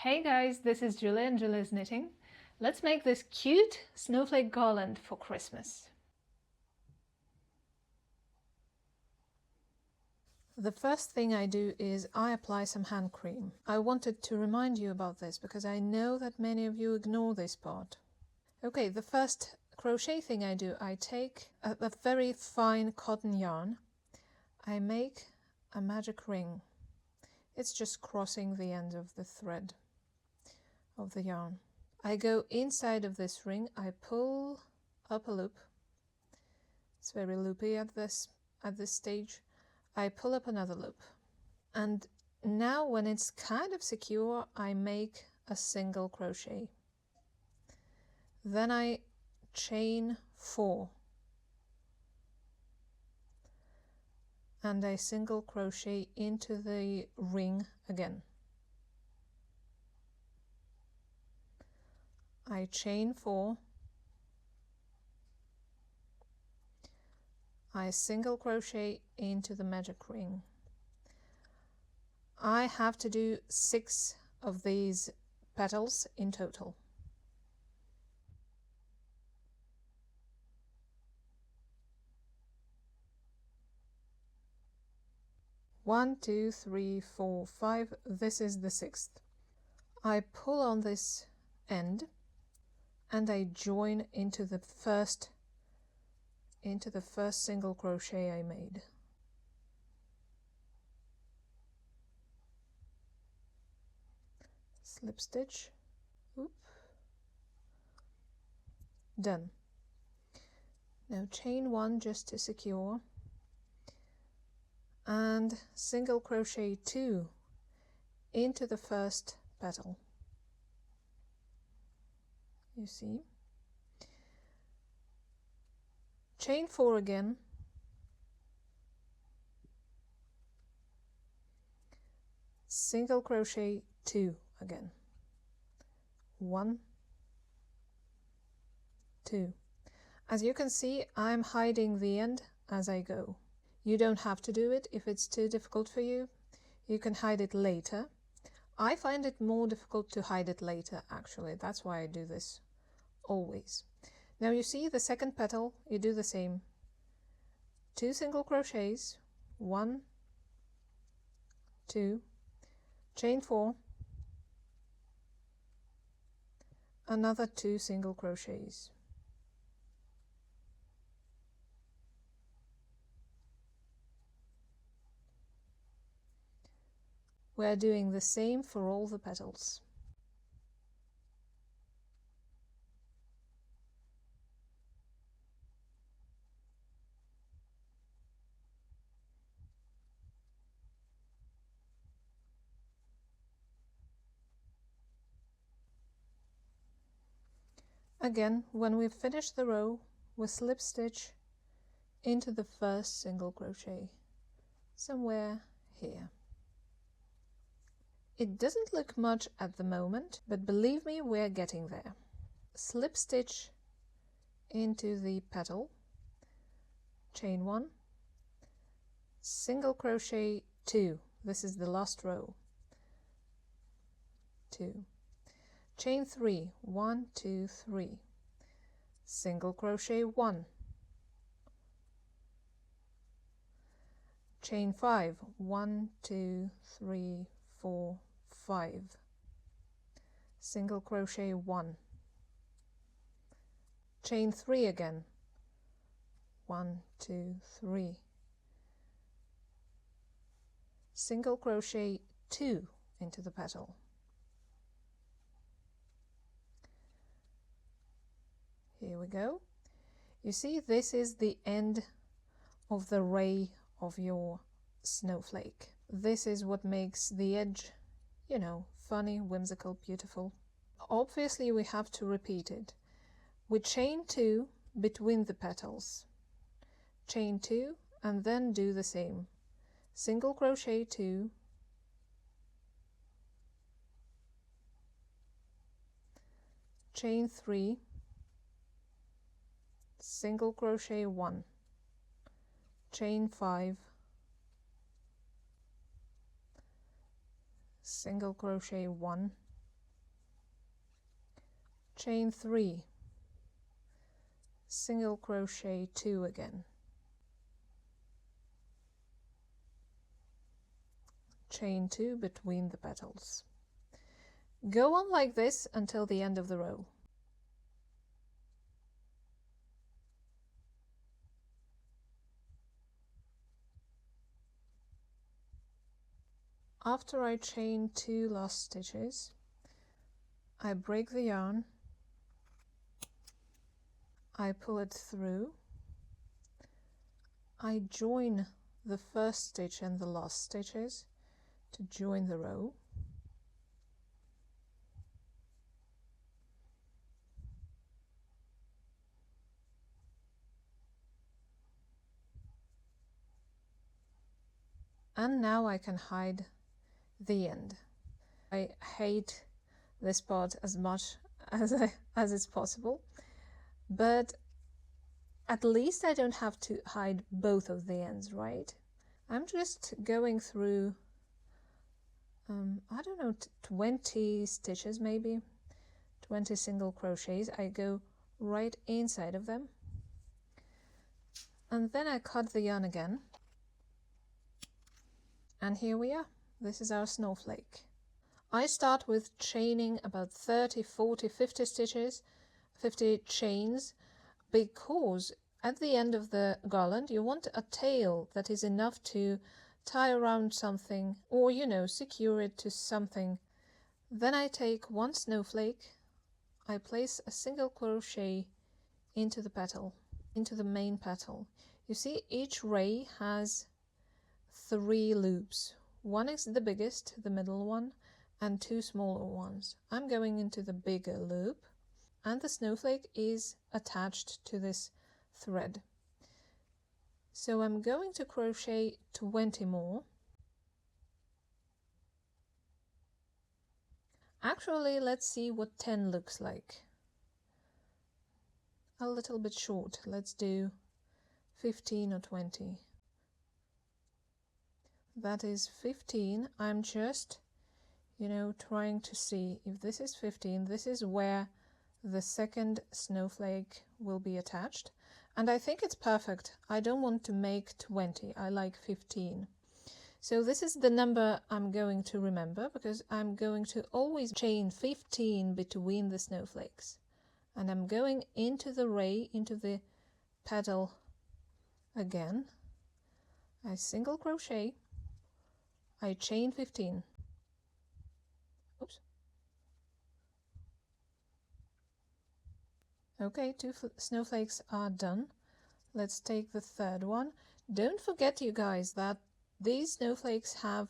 Hey guys, this is Julia and Julia's Knitting. Let's make this cute snowflake garland for Christmas. The first thing I do is I apply some hand cream. I wanted to remind you about this because I know that many of you ignore this part. Okay, the first crochet thing I do, I take a very fine cotton yarn. I make a magic ring. It's just crossing the end of the thread of the yarn. I go inside of this ring, I pull up a loop. It's very loopy at this stage. I pull up another loop. And now when it's kind of secure, I make a single crochet. Then I chain 4 and I single crochet into the ring again. I chain 4, I single crochet into the magic ring. I have to do 6 of these petals in total. One, 2, 3, 4, 5. This is the 6th. I pull on this end and I join into the first single crochet I made. Slip stitch. Oop. Done. Now chain 1 just to secure and single crochet 2 into the first petal. You see? Chain 4 again, single crochet 2 again. 1, 2. As you can see, I'm hiding the end as I go. You don't have to do it if it's too difficult for you. You can hide it later. I find it more difficult to hide it later, actually. That's why I do this always. Now you see the second petal, you do the same. 2 single crochets, 1, 2, chain 4, another 2 single crochets. We're doing the same for all the petals. Again, when we've finished the row, we slip stitch into the first single crochet, somewhere here. It doesn't look much at the moment, but believe me, we're getting there. Slip stitch into the petal, chain 1, single crochet 2, this is the last row, 2, chain 3, 1, 2, 3, single crochet 1, chain 5, 1, 2, 3, 4, 5, single crochet 1, chain 3 again, 1, 2, 3, single crochet 2 into the petal. Here we go. You see, this is the end of the ray of your snowflake. This is what makes the edge, you know, funny, whimsical, beautiful. Obviously, we have to repeat it. We chain 2 between the petals, chain 2, and then do the same. Single crochet 2, chain 3, single crochet 1, chain 5, single crochet 1, chain 3, single crochet 2 again, chain 2 between the petals. Go on like this until the end of the row. After I chain 2 last stitches, I break the yarn, I pull it through, I join the first stitch and the last stitches to join the row. And now I can hide the end. I hate this part as much as it's possible, but at least I don't have to hide both of the ends, right? I'm just going through, I don't know, 20 stitches maybe, 20 single crochets. I go right inside of them, and then I cut the yarn again, and here we are. This is our snowflake. I start with chaining about 30, 40, 50 stitches, 50 chains, because at the end of the garland you want a tail that is enough to tie around something, or, you know, secure it to something. Then I take one snowflake, I place a single crochet into the petal, into the main petal. You see, each ray has 3 loops. One is the biggest, the middle one, and 2 smaller ones. I'm going into the bigger loop, and the snowflake is attached to this thread. So I'm going to crochet 20 more. Actually, let's see what 10 looks like. A little bit short. Let's do 15 or 20. That is 15. I'm just, you know, trying to see if this is 15. This is where the second snowflake will be attached, and I think it's perfect. I don't want to make 20. I like 15. So this is the number I'm going to remember, because I'm going to always chain 15 between the snowflakes, and I'm going into the ray, into the petal again. I single crochet, I chain 15. Oops. Okay, 2 snowflakes are done. Let's take the third one. Don't forget, you guys, that these snowflakes have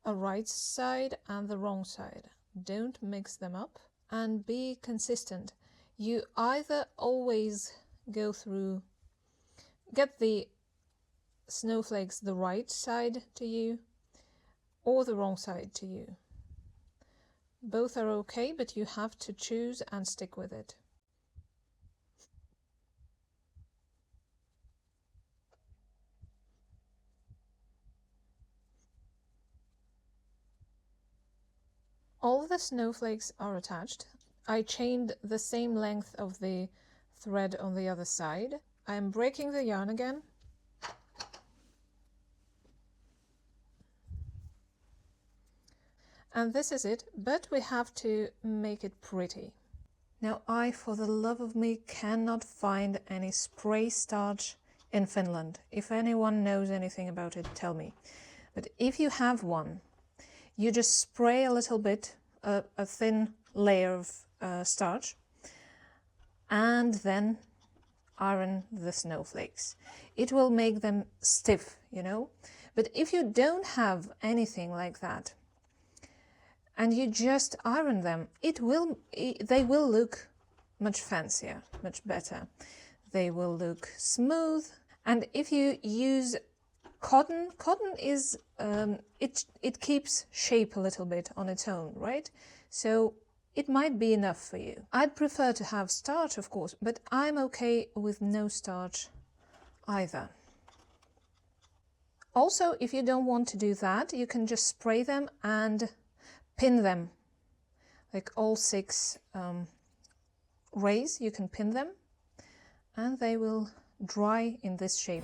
a right side and the wrong side. Don't mix them up, and be consistent. You either always go through, get the snowflakes the right side to you or the wrong side to you. Both are okay, but you have to choose and stick with it. All the snowflakes are attached. I chained the same length of the thread on the other side. I am breaking the yarn again. And this is it, but we have to make it pretty. Now, I, for the love of me, cannot find any spray starch in Finland. If anyone knows anything about it, tell me. But if you have one, you just spray a little bit, a thin layer of starch, and then iron the snowflakes. It will make them stiff, you know. But if you don't have anything like that, and you just iron them, they will look much fancier, much better. They will look smooth. And if you use cotton is it keeps shape a little bit on its own, right? So it might be enough for you. I'd prefer to have starch, of course, but I'm okay with no starch either. Also, if you don't want to do that, you can just spray them and pin them, like all 6 raise, you can pin them, and they will dry in this shape.